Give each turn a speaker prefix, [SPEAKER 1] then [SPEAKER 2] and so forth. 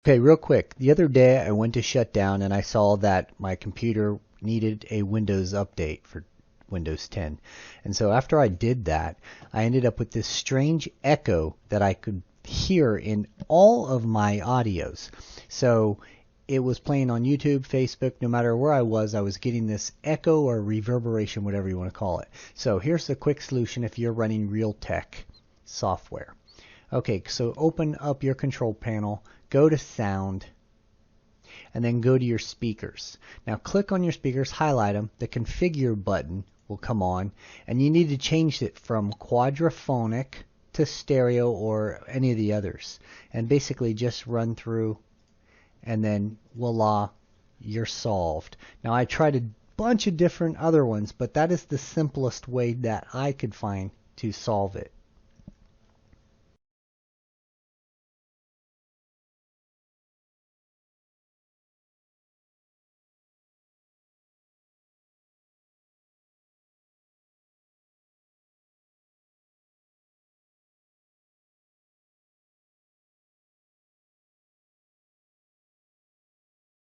[SPEAKER 1] Okay, real quick. The other day I went to shut down and I saw that my computer needed a Windows update for Windows 10. And so after I did that, I ended up with this strange echo that I could hear in all of my audios. So it was playing on YouTube, Facebook, no matter where I was getting this echo or reverberation, whatever you want to call it. So here's the quick solution if you're running Realtek software. Okay, so open up your control panel, go to sound, and then go to your speakers. Now click on your speakers, highlight them, the configure button will come on, and you need to change it from quadraphonic to stereo or any of the others. And basically just run through, and then voila, you're solved. Now I tried a bunch of different other ones, but that is the simplest way that I could find to solve it.